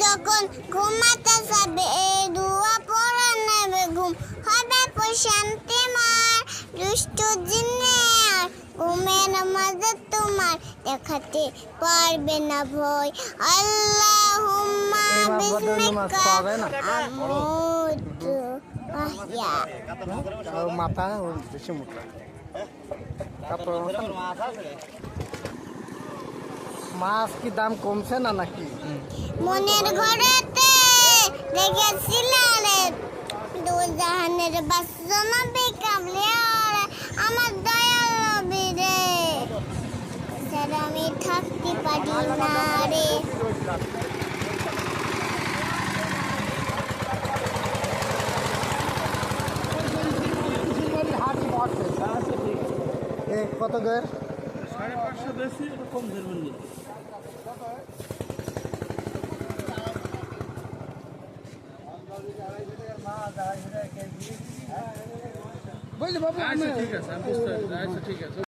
যখন ঘুমাতে যাবে দুয়া পড়া নেবে ঘুম হবে প্রশান্তি মার দুষ্ট জিনে আর ঘুমের মাঝে তোমার দেখাতে পারবে না ভয় আল্লাহুম্মা বিসমিকা আমুতু আহইয়া মাথা বেশি মোটা মাছ কি দাম কমছে না নাকি? মনের ঘরেতে দেখেছিলাম দুজাহানের বাসনা বেকাবলে আমার দয়াল নবী রে স্যার আমি থাকতে পারি না রে কত করে? 550 বেশি কম ধরবেন না। বুঝলি বাবু আচ্ছা ঠিক আছে, আমি বুঝতে পারছি। আচ্ছা ঠিক আছে।